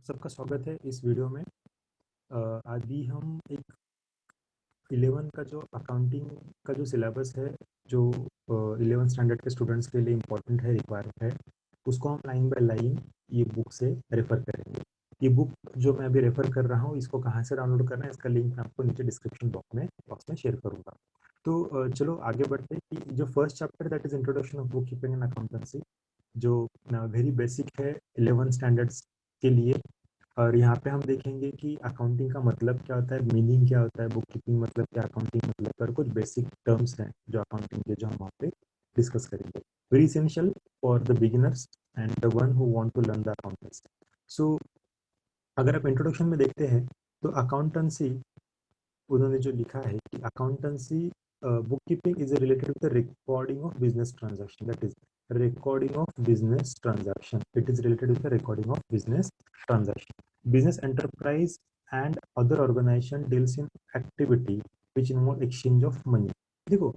सबका स्वागत है इस वीडियो में। आज भी हम एक 11 का जो अकाउंटिंग का जो सिलेबस है, जो 11 स्टैंडर्ड के स्टूडेंट्स के लिए इम्पोर्टेंट है, रिक्वायर्ड है, उसको हम लाइन बाय लाइन ये बुक से रेफर करेंगे। ये बुक जो मैं अभी रेफर कर रहा हूँ, इसको कहाँ से डाउनलोड करना है, इसका लिंक मैं आपको नीचे डिस्क्रिप्शन बॉक्स में शेयर करूँगा। तो चलो आगे बढ़ते हैं कि जो first chapter that is introduction of book keeping and accountancy, जो वेरी बेसिक है 11 स्टैंडर्ड्स के लिए। और यहाँ पे हम देखेंगे कि अकाउंटिंग का मतलब क्या होता है, मीनिंग क्या होता है, बुक कीपिंग मतलब क्या, अकाउंटिंग मतलब क्या, और कुछ बेसिक टर्म्स हैं जो अकाउंटिंग के, जो हम वहाँ पे डिस्कस करेंगे। Very essential for the beginners and the one who want to learn the accountancy. So अगर आप इंट्रोडक्शन में देखते हैं तो अकाउंटेंसी, उन्होंने जो लिखा है कि accountancy book keeping is related with the recording of business transaction, that is recording of business transaction. It is related with the recording of business transaction. Business enterprise and other organization deals in activity which involve exchange of money. देखो,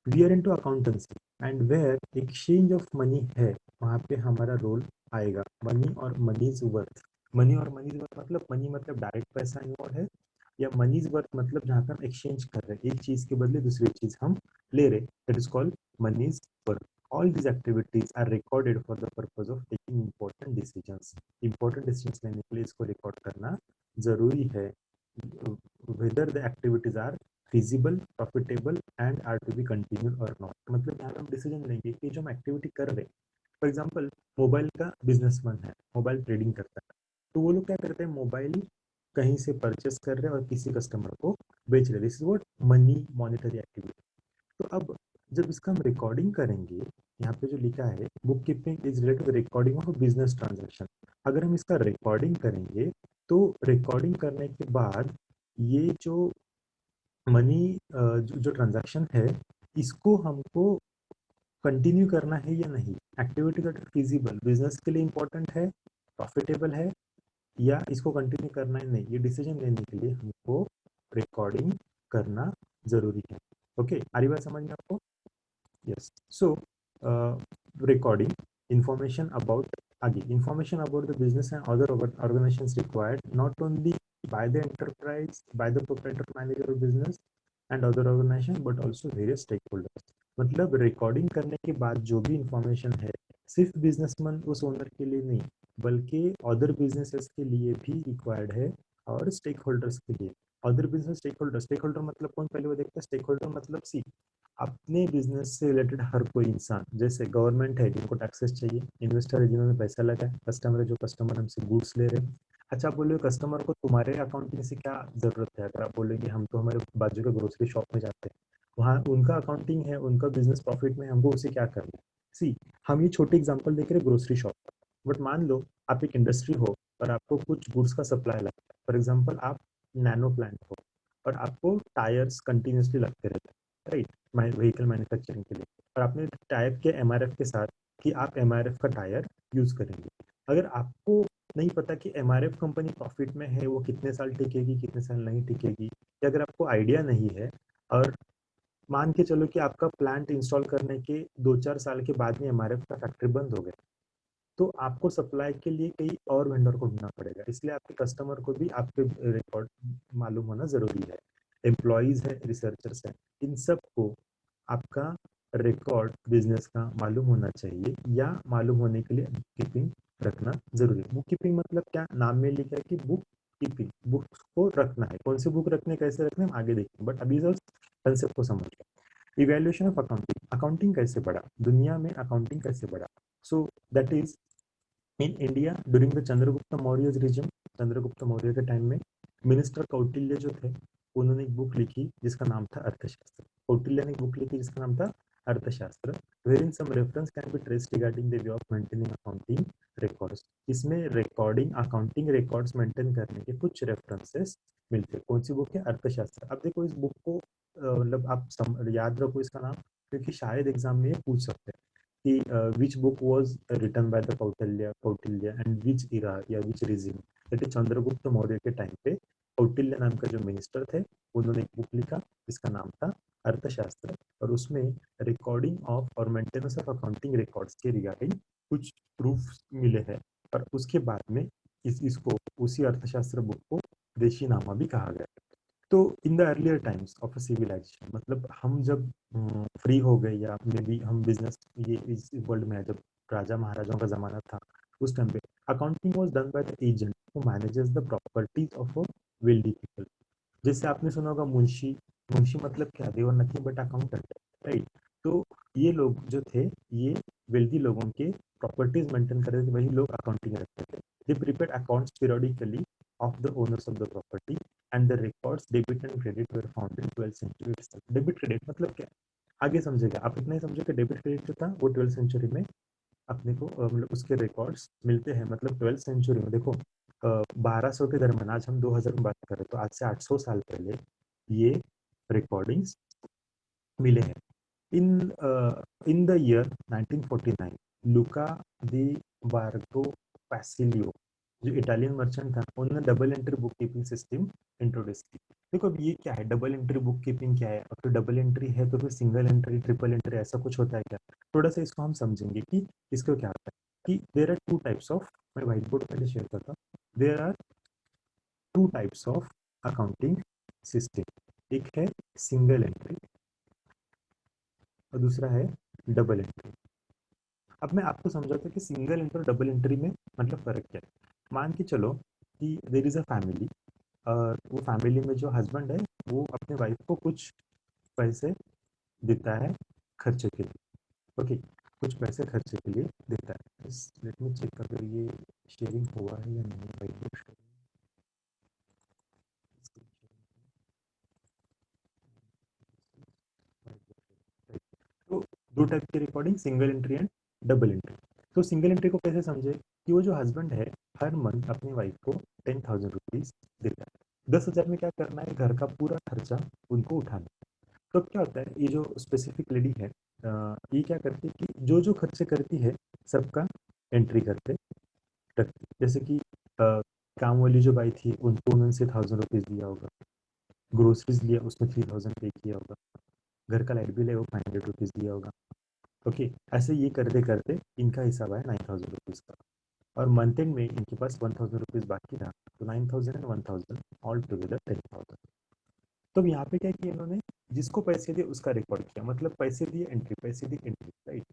we are into accountancy and where exchange of money है, वहाँ पे हमारा role आएगा money और मनीज worth. Money और मनीज worth मतलब money मतलब डायरेक्ट पैसा इन्वॉल्व है, या मनीज वर्थ मतलब जहाँ पे हम एक्सचेंज कर रहे हैं, एक चीज के बदले दूसरी चीज हम ले रहे, that is called money's worth. All these activities are recorded for the purpose of taking important decisions. Important decisions लेने के लिए इसको रिकॉर्ड करना जरूरी है, whether the activities are feasible, profitable and are to be continued or not। मतलब यहाँ हम डिसीजन लेंगे कि जो हम एक्टिविटी कर रहे हैं, फॉर एग्जाम्पल मोबाइल का बिजनेसमैन है, मोबाइल ट्रेडिंग करता है, तो वो लोग क्या करते हैं, मोबाइल कहीं से परचेस कर रहे हैं और किसी कस्टमर को बेच रहे हैं, this is what money monetary activity. तो अब जब इसका हम रिकॉर्डिंग करेंगे, यहाँ पे जो लिखा है book keeping is related to recording of business transaction, अगर हम इसका रिकॉर्डिंग करेंगे तो रिकॉर्डिंग करने के बाद ये जो मनी जो ट्रांजैक्शन है, इसको हमको कंटिन्यू करना है या नहीं, एक्टिविटी दैट फिजिबल बिजनेस के लिए इंपॉर्टेंट है, प्रॉफिटेबल है, या इसको कंटिन्यू करना है नहीं, ये डिसीजन लेने के लिए हमको रिकॉर्डिंग करना जरूरी है। ओके, आ रही बात समझ में आपको? Yes. So, recording information about information about the business and other organizations required not only by the enterprise, by the proprietor manager of business and other organization, but also various stakeholders। मतलब recording करने के बाद जो भी information है, सिर्फ businessman उस owner के लिए नहीं, बल्कि अदर बिजनेसेस के लिए भी रिक्वायर्ड है, और स्टेक होल्डर्स के लिए। अदर बिजनेस स्टेक होल्डर मतलब कौन, पहले वो देखते हैं। स्टेक होल्डर मतलब सी, अपने बिजनेस से रिलेटेड हर कोई इंसान, जैसे गवर्नमेंट है जिनको टैक्सेस चाहिए, इन्वेस्टर है जिन्होंने पैसा लगाया, कस्टमर है जो कस्टमर हमसे गुड्स ले रहे हैं। अच्छा, आप बोले कस्टमर को तुम्हारे अकाउंटिंग से क्या जरूरत है, अगर आप बोलेंगे हम तो हमारे बाजू के ग्रोसरी शॉप में जाते हैं, वहाँ उनका अकाउंटिंग है, उनका बिजनेस प्रॉफिट में, हमको उसे क्या करना है। सी, हम ये छोटे एग्जाम्पल देख रहे हैं ग्रोसरी शॉप का, बट मान लो आप एक इंडस्ट्री हो और आपको कुछ गुड्स का सप्लाई लगता है, फॉर एग्जाम्पल आप नैनो प्लांट हो और आपको टायर्स कंटिन्यूसली लगते रहते हैं, राइट, व्हीकल मैन्युफैक्चरिंग के लिए, और आपने टाइप किया एमआरएफ के साथ कि आप एमआरएफ का टायर यूज करेंगे। अगर आपको नहीं पता कि एमआरएफ कंपनी प्रॉफिट में है, वो कितने साल टिकेगी, कितने साल नहीं टिकेगी, या अगर आपको आइडिया नहीं है, और मान के चलो कि आपका प्लांट इंस्टॉल करने के 2-4 साल के बाद में एमआरएफ का फैक्ट्री बंद हो गया, तो आपको सप्लाई के लिए कई और वेंडर को ढूंढना पड़ेगा, इसलिए आपके कस्टमर को भी आपके रिकॉर्ड मालूम होना जरूरी है। एम्प्लॉयज है, रिसर्चर्स है, इन सब को आपका रिकॉर्ड बिजनेस का मालूम होना चाहिए, या मालूम होने के लिए बुक कीपिंग रखना जरूरी है। बुक कीपिंग मतलब क्या, नाम में लिखा है कि बुक कीपिंग, बुक्स को रखना है, कौन से बुक रखने, कैसे रखने, हम आगे देखेंगे, बट अभी जो कंसेप्ट को समझ लो। इवेल्युएशन ऑफ अकाउंटिंग, अकाउंटिंग कैसे बढ़ा दुनिया में, अकाउंटिंग कैसे बढ़ा। So that is in India during the Chandragupta Maurya regime, Chandragupta Maurya के टाइम में मिनिस्टर कौटिल्य जो थे, उन्होंने एक बुक लिखी जिसका नाम था अर्थशास्त्र। कौटिल्य ने एक बुक लिखी जिसका नाम था Arthashastra, where in some reference can be traced regarding the way of maintaining accounting records. इसमें रिकॉर्डिंग अकाउंटिंग रिकॉर्ड्स मेंटेन करने के कुछ रेफरेंसेस मिलते हैं। कौन सी बुक है? अर्थशास्त्र। अब देखो इस बुक को मतलब आप याद रखो इसका नाम, क्योंकि शायद एग्जाम में ये पूछ सकते हैं कि which book was written by the Kautilya and which era या which regime, that is Chandragupta Maurya के टाइम पे कौटिल्य नाम का जो मिनिस्टर थे, उन्होंने एक बुक लिखा जिसका नाम था अर्थशास्त्र, और उसमें रिकॉर्डिंग ऑफ और मेंटेनेंस ऑफ अकाउंटिंग रिकॉर्ड्स के रिगार्डिंग कुछ प्रूफ मिले हैं, और उसके बाद में इसको उसी अर्थशास्त्र बुक को देशी नामा भी कहा गया। तो in the earlier times of a civilisation, मतलब हम जब फ्री हो गए या मे बी हम बिजनेस ये इस वर्ल्ड में जब राजा महाराजाओं का जमाना था, उस टाइम पे accounting was done by the agent who manages the properties of a wealthy people. जैसे आपने सुना होगा मुंशी, मुंशी मतलब क्या, दे वर नथिंग बट अकाउंटेंट, राइट। तो ये लोग जो थे, ये वेल्दी लोगों के प्रॉपर्टीज मेंटेन करते थे, वही लोग अकाउंटिंग रखते थे। They prepare accounts periodically of the owners of the property and the records debit and credit were found in 12th century itself। Debit credit मतलब क्या, आगे समझेगा आप, इतना ही समझो कि डेबिट क्रेडिट जो था वो 12th सेंचुरी में अपने को मतलब उसके रिकॉर्ड्स मिलते हैं। मतलब 12th सेंचुरी में देखो 1200 के दरमियान, आज हम 2000 में बात करें तो आज से 800 साल पहले ये रिकॉर्डिंग्स मिले हैं। इन द ईयर 1949 लुका दी वार्गो पैसिलियो, जो इटालियन मर्चेंट था, उन्होंने double entry book keeping system introduce की। देखो अब ये क्या है, डबल एंट्री बुक कीपिंग क्या है, और फिर डबल एंट्री है तो फिर सिंगल एंट्री ट्रिपल एंट्री ऐसा कुछ होता है क्या? थोड़ा सा इसको हम समझेंगे कि इसको क्या होता है। कि there are two types of, मैं व्हाइट बोर्ड पहले शेयर करता हूँ। There are two types of accounting system, एक है सिंगल एंट्री और दूसरा है डबल एंट्री। अब मैं आपको समझाता हूँ कि सिंगल एंट्री और डबल एंट्री में मतलब फर्क क्या है। मान के चलो कि देर इज अ फैमिली, और वो फैमिली में जो हस्बैंड है वो अपने वाइफ को कुछ पैसे देता है खर्चे के लिए। ओके, कुछ पैसे खर्चे के लिए देता है। लेट मी चेक अगर ये शेयरिंग हुआ है या नहीं। वाइट बोर्ड तो दो टाइप की recording, single entry and double entry. तो सिंगल एंट्री को कैसे समझे कि वो जो हस्बैंड है हर मंथ अपनी वाइफ को 10,000 रुपीज देता है। 10,000 में क्या करना है, घर का पूरा खर्चा उनको उठाना है। तो अब क्या होता है, ये जो स्पेसिफिक लेडी है ये क्या करती है कि जो जो खर्चे करती है सबका एंट्री करते रखती है। जैसे कि काम वाली जो बाई थी उनको उन्होंने से 1,000 रुपीज दिया होगा, ग्रोसरीज लिया उसमें 3,000 पे किया होगा, घर का लाइट बिल है वो 500 रुपीज दिया होगा। ओके, ऐसे ये करते करते इनका हिसाब आया 9,000 रुपीज का, और मंथ एंड में इनके पास 1,000 रुपीज बाकी था। तो 9,000 एंड 1,000 ऑल टुगेदर 10,000। तो यहाँ पे क्या किया इन्होंने, जिसको पैसे दिए उसका रिकॉर्ड किया, मतलब पैसे दिए एंट्री, पैसे दिए एंट्री, राइट।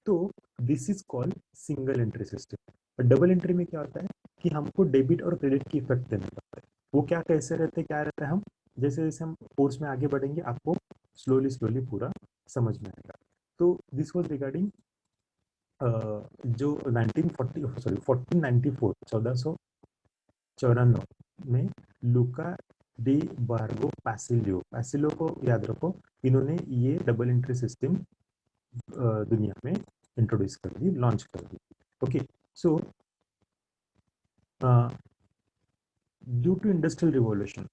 तो this is called single entry system. और डबल एंट्री में क्या होता है कि हमको डेबिट और क्रेडिट की इफेक्ट देना पड़ता है। वो क्या कैसे रहते हैं, क्या रहता है, हम जैसे जैसे हम कोर्स में आगे बढ़ेंगे आपको स्लोली स्लोली पूरा समझ में आएगा। तो दिस वॉज रिगार्डिंग जो 1940 सॉरी 1494 1494 में लुका डी बार्गो पैसिलियो, पैसिलियो को याद रखो, इन्होंने ये डबल एंट्री सिस्टम दुनिया में इंट्रोड्यूस कर दी, लॉन्च कर दी। Okay, so due to industrial revolution,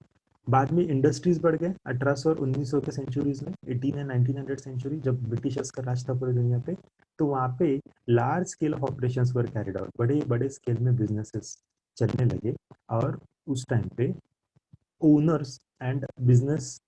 बाद में इंडस्ट्रीज बढ़ गए 1800 और 1900 के सेंचुरीज में, 18 एंड 1900 सेंचुरी जब ब्रिटिशर्स का राज था पूरी दुनिया पे। तो वहाँ पे large scale of operations were carried out, बड़े बड़े स्केल में बिजनेसेस चलने लगे। और उस टाइम पे ओनर्स एंड बिजनेस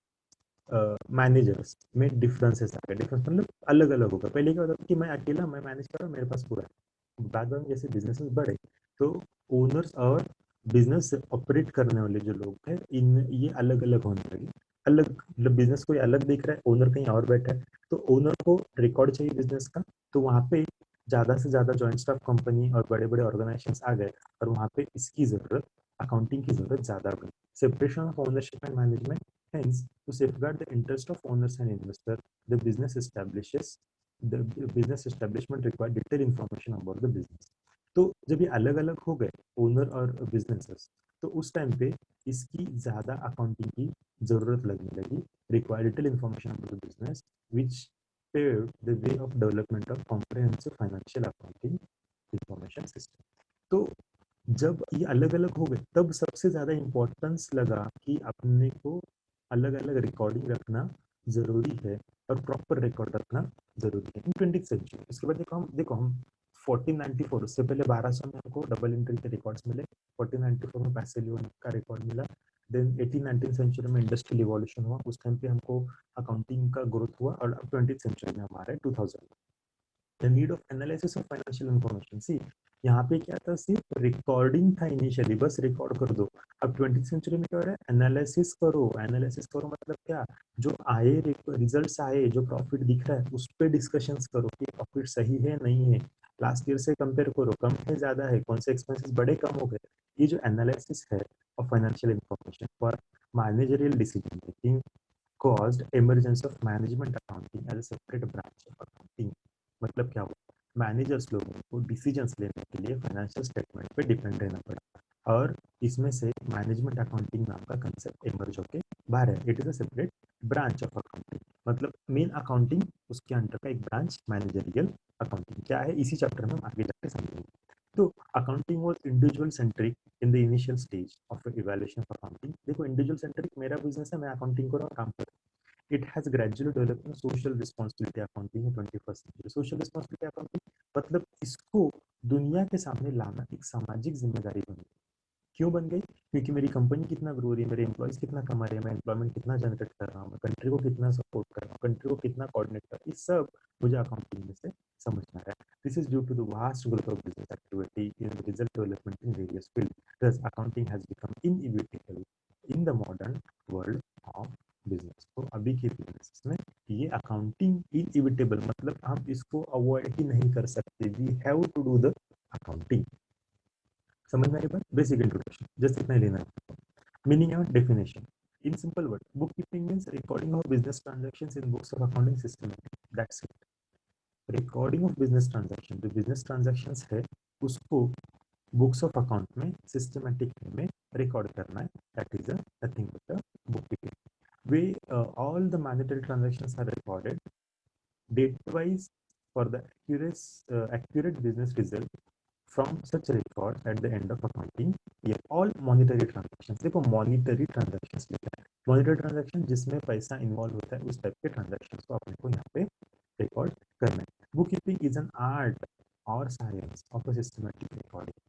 मैनेजर्स में डिफरेंसेस आ गए। डिफरेंस मतलब अलग अलग होगा। पहले क्या होता था कि मैं अकेला मैं मैनेज कर रहा हूँ, मेरे पास पूरा है। बाद में जैसे बिजनेसेस बढ़े तो ओनर्स और बिजनेस ऑपरेट करने वाले जो लोग थे इन ये अलग अलग होने लगे। अलग मतलब बिजनेस कोई अलग दिख रहा है, ओनर कहीं और बैठा है, तो ओनर को रिकॉर्ड चाहिए बिजनेस का। तो वहाँ पे ज़्यादा से ज़्यादा जॉइंट स्टॉक कंपनी और बड़े बड़े ऑर्गेनाइजेशन आ गए, और वहाँ पे इसकी ज़रूरत, अकाउंटिंग की ज़रूरत ज़्यादा बनी। Separation of ownership and management, hence to safeguard the interest of owners and investors, the business establishes the business establishment required detailed information about the business। तो जब ये अलग अलग हो गए ओनर और बिजनेसेस, तो उस टाइम पे इसकी ज़्यादा अकाउंटिंग की ज़रूरत लगने लगी, require detail information about the business which paved the way of development of comprehensive financial accounting information system। तो जब ये अलग अलग हो गए तब सबसे ज़्यादा इम्पोर्टेंस लगा कि अपने को अलग अलग रिकॉर्डिंग रखना ज़रूरी है, और प्रॉपर रिकॉर्ड रखना ज़रूरी है इन 20th सेंचुरी। इसके बाद देखो हम 1494, उससे पहले 1200 में हमको डबल एंट्री के रिकॉर्ड्स मिले, 1494 में पैसे लियोन का रिकॉर्ड मिला। देन 18-19 सेंचुरी में इंडस्ट्रियल रिवॉल्यूशन हुआ, उस टाइम पे हमको अकाउंटिंग का ग्रोथ हुआ, और अब 20th सेंचुरी में हमारा 2000। The need of analysis of financial information, see यहाँ पे क्या था, सिर्फ रिकॉर्डिंग था इनिशियली, बस रिकॉर्ड कर दो। अब 20th सेंचुरी में क्या हो रहा है, एनालिसिस करो। एनालिसिस करो मतलब क्या, जो आए रिजल्ट्स आए, जो प्रॉफिट दिख रहा है उस पर डिस्कशंस करो कि प्रॉफिट सही है नहीं है, लास्ट ईयर से कंपेयर करो, कम है ज्यादा है, कौन से एक्सपेंसेस बड़े कम हो गए। ये जो एनालिसिस है of financial information for managerial decision making caused emergence of management accounting as a separate branch of accounting। मतलब क्या हुआ, मैनेजर्स लोगों को डिसीजंस लेने के लिए फाइनेंशियल स्टेटमेंट पे डिपेंड रहना पड़ा, और इसमें से मैनेजमेंट अकाउंटिंग नाम का कंसेप्ट इमर्ज होके बाहर है। It is a separate branch of accounting, मतलब मेन अकाउंटिंग उसके अंडर का एक ब्रांच मैनेजरियल अकाउंटिंग क्या है, इसी चैप्टर में हम आगे जाके समझेंगे। तो accounting was individual centric in the initial stage of evaluation of accounting. देखो इंडिविजुअल सेंट्रिक मेरा बिजनेस है, मैं अकाउंटिंग करो और काम करो। It has gradually developed in social responsibility accounting in 21st century। social responsibility accounting मतलब इसको दुनिया के सामने लाना एक सामाजिक जिम्मेदारी बन गई। क्यों बन गई, क्योंकि मेरी कंपनी कितना ग्रो रही है, मेरे एम्प्लॉइज कितना कमा रहे हैं, मैं एम्प्लॉयमेंट कितना जनरेट कर रहा हूँ, मैं कंट्री को कितना सपोर्ट कर रहा हूँ, कंट्री को कितना कोऑर्डिनेट कर रहा हूँ, ये सब मुझे अकाउंटिंग में से समझ में आ रहा है। This is due to the vast growth of business activity in the result development in various field. thus accounting has become inevitable in the modern world of business. तो अभी के बिजनेस में ये अकाउंटिंग इनइविटेबल, मतलब हम इसको avoid ही नहीं कर सकते, we have to do the accounting. समझ में आई बात, बेसिक इंट्रोडक्शन जस्ट इतना ही लेना है। Meaning and definition in simple word, book keeping means recording of business transactions in books of accounting systematic, that's it. Recording of business transaction, जो business transactions है उसको books of account में systematic में record करना है, that is nothing but book keeping. We all the mandatory transactions are recorded date-wise for the accurate business result from such record at the end of accounting year। all monetary transactions, देखो monetary transactions लिखा है, monetary transaction जिसमें पैसा involve होता है उस type के transactions को अपने को यहाँ पे रिकॉर्ड करना है। Book keeping is an art और science of a systematic recording.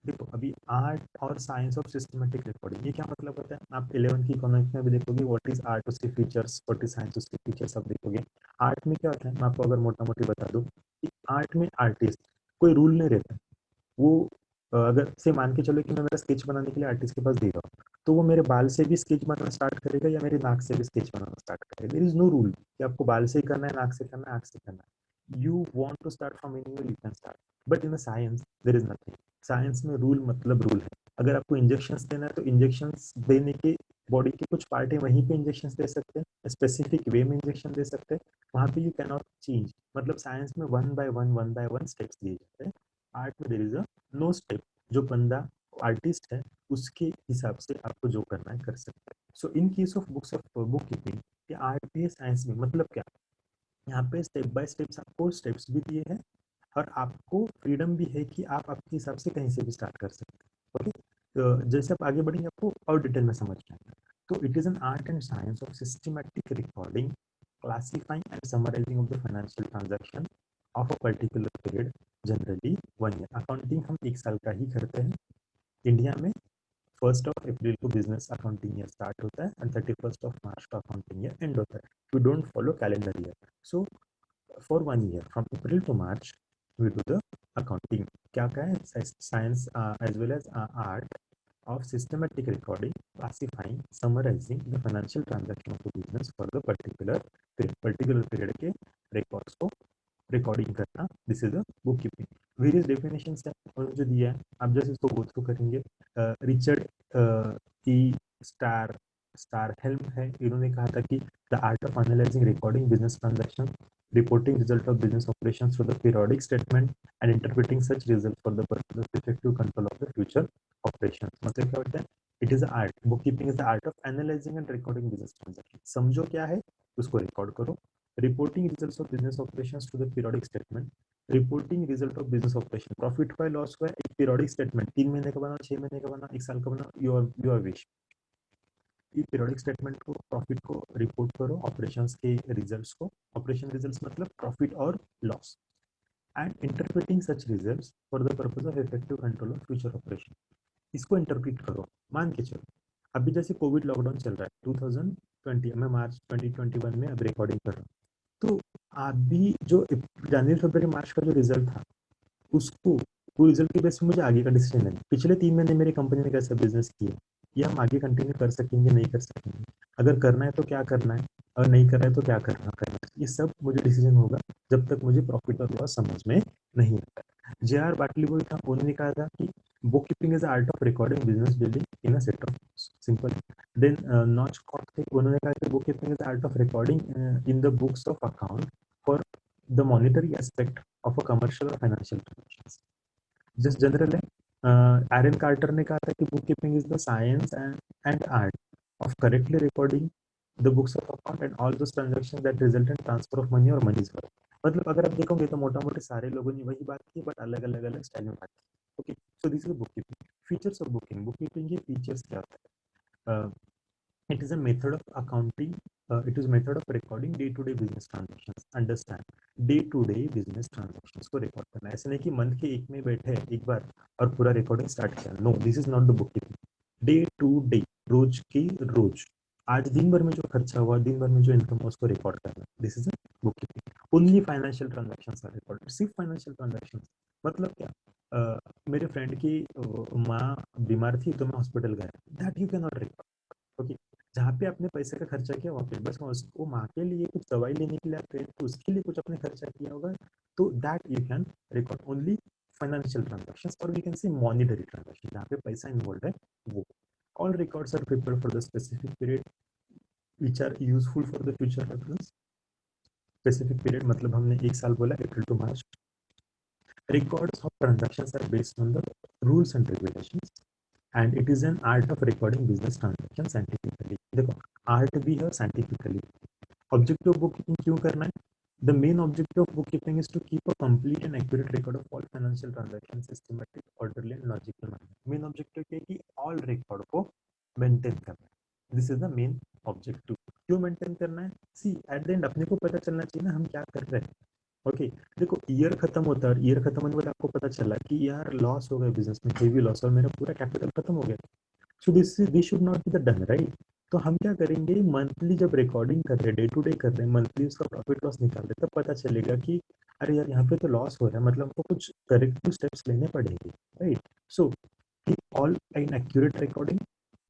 देखो अभी आर्ट और साइंस ऑफ सिस्टमेटिक रिकॉर्डिंग, ये क्या मतलब होता है, आप 11th की इकोनॉमिक्स में भी देखोगे व्हाट इज आर्ट, उसके फीचर्स, व्हाट इज साइंस, उसके फीचर्स आप देखोगे। आर्ट में क्या होता है, मैं आपको अगर मोटा मोटी बता दूं कि आर्ट में आर्टिस्ट कोई रूल नहीं रहता। वो अगर से मान के चलो कि मैं मेरा स्केच बनाने के लिए आर्टिस्ट के पास दे रहा हूँ, तो वो मेरे बाल से भी स्केच बनाना स्टार्ट करेगा या मेरे नाक से भी स्केच बनाना स्टार्ट करेगा। देयर इज नो रूल कि आपको बाल से ही करना है, नाक से करना है, आंख से करना है। You want to start from anywhere you can start, but in science there is nothing. Science में रूल मतलब रूल है। अगर आपको इंजेक्शंस देना है तो इंजेक्शंस देने के बॉडी के कुछ पार्ट है वहीं पे इंजेक्शंस दे सकते हैं, स्पेसिफिक वे में इंजेक्शन दे सकते हैं, वहां पे यू कैन नॉट चेंज। मतलब साइंस में वन बाय वन स्टेप्स दिए जाते हैं। आर्ट में there is a no step, जो बंदा आर्टिस्ट है उसके हिसाब से आपको जो करना है कर सकते हैं। So in case of books of book keeping, ये आर्ट भी है साइंस में, मतलब क्या, यहाँ पे स्टेप बाय स्टेप्स आपको स्टेप्स भी दिए हैं और आपको फ्रीडम भी है कि आप आपके हिसाब से कहीं से भी स्टार्ट कर सकते हैं। ओके, तो जैसे आप आगे बढ़ेंगे आपको और डिटेल में समझ में आएगा। तो it is an art and science of systematic recording, classifying and summarising of the financial transaction of a particular period, generally 1 year. Accounting हम 1 साल का ही करते हैं इंडिया में। 1 अप्रैल को बिजनेस अकाउंटिंग ईयर स्टार्ट होता है एंड 31 मार्च को अकाउंटिंग ईयर एंड होता है। We don't follow calendar year. So for 1 year from April to March we do the accounting। क्या क्या है, science as well as art of systematic recording, classifying, summarizing the financial transaction of the business for the particular period के records को recording करना, this is a book keeping. Various definition है और जो दिया है आप जैसे इसको गो थ्रू करेंगे। रिचर्ड ई स्टार स्टार हेल्म है, इन्होंने कहा था कि the art of analysing recording business transaction, reporting result of business operations through the periodic statement and interpreting such result for the purpose of effective control of the future operations. मतलब क्या होता है, it is art, book keeping is the art of analysing and recording business transaction. समझो क्या है उसको record करो। Reporting results of business operations to the periodic statement, reporting result of business operation, profit हुआ लॉस हुआ, एक periodic statement 3 महीने का बनाओ, 6 महीने का बनाओ, 1 साल का बनाओ, योर विश। ये पीरियोडिक स्टेटमेंट को, प्रॉफिट को रिपोर्ट करो, ऑपरेशंस के रिजल्ट्स को, ऑपरेशन रिजल्ट्स मतलब प्रॉफिट और loss, and interpreting such results for the purpose of effective control of future operation. इसको इंटरप्रेट करो। मान के चलो अभी जैसे कोविड लॉकडाउन चल रहा है 2020, मैं मार्च 2021 में अब रिकॉर्डिंग कर रहा हूँ। तो अभी जो जनवरी फरवरी मार्च का जो रिजल्ट था उसको वो रिजल्ट के बेस पे मुझे आगे का डिसीजन लेना है। पिछले 3 महीने मेरी कंपनी ने कैसा बिजनेस किया, ये हम आगे कंटिन्यू कर सकेंगे नहीं कर सकेंगे, अगर करना है तो क्या करना है, और नहीं करना है तो क्या करना है, ये सब मुझे डिसीजन होगा जब तक मुझे प्रॉफिट और लॉस समझ में नहीं आता। जे.आर. बाटली बोल था, उन्होंने कहा था कि book keeping is art of recording business building in a set of simple. Then नॉच कॉट थे, उन्होंने कहा कि book keeping is art of recording in the books of account for the monetary aspect of a commercial और financial transaction. Just general है। Aaron Carter ने कहा था कि book keeping is the science and art of correctly recording the books of account and all those transaction that result in transfer of money और money work. मतलब अगर आप देखोगे तो मोटा मोटी सारे लोगों ने वही बात की, बट अलग अलग अलग स्टाइल में बात की। Okay, so this is book keeping features of book keeping के फीचर्स क्या होता है? It is a method of accounting. It is method of recording day-to-day business transactions. Understand? Day-to-day business transactions को रिकॉर्ड करना है। ऐसे नहीं कि मंथ के एक में बैठे एक बार और पूरा रिकॉर्डिंग स्टार्ट किया। No, this is not the book keeping. Day to day, रोज की रोज, आज दिन भर में जो खर्चा हुआ, दिन भर में जो इनकम हुआ, उसको रिकॉर्ड करना। This is a bookkeeping. Only financial transaction are record, सिर्फ फाइनेंशियल ट्रांजेक्शन। मतलब क्या? मेरे फ्रेंड की माँ बीमार थी तो मैं हॉस्पिटल गया, that you can not record. Okay, जहाँ पे आपने पैसे का खर्चा किया वहाँ पे बस उसको माँ के लिए कुछ दवाई लेने के लिए आप गए तो उसके लिए कुछ आपने खर्चा किया होगा, तो that you can record only financial transactions, और we can say monetary transaction जहाँ पे पैसा इन्वॉल्व है वो। All records are prepared for the specific period which are useful for the future reference. Specific period मतलब हमने 1 साल बोला, April to March. Records of transactions are based on the rules and regulations, and it is an art of recording business transactions scientifically. देखो, art भी है scientifically. Objective book keeping क्यों करना है? The main objective of bookkeeping is to keep a complete and accurate record of all financial transactions, systematic, orderly and logical manner. Main objective क्या है कि all record को maintain करना है। This is the main objective. क्यों maintain करना है? See, at the end अपने को पता चलना चाहिए ना हम क्या कर रहे हैं। ओके, देखो ईयर खत्म होता है, ईयर खत्म होने के बाद आपको पता चला कि यार लॉस हो गया बिजनेस में, हेवी लॉस, और मेरा पूरा कैपिटल खत्म हो गया। So this should not be the done, right? तो हम क्या करेंगे, मंथली जब रिकॉर्डिंग कर रहे हैं, डे टू डे कर रहे हैं, मंथली उसका प्रॉफिट लॉस निकाल रहे हैं, तब पता चलेगा कि अरे यार यहाँ पे तो लॉस हो रहा है, मतलब हमको कुछ करेक्टिव स्टेप्स लेने पड़ेंगे, right? So all in accurate recording,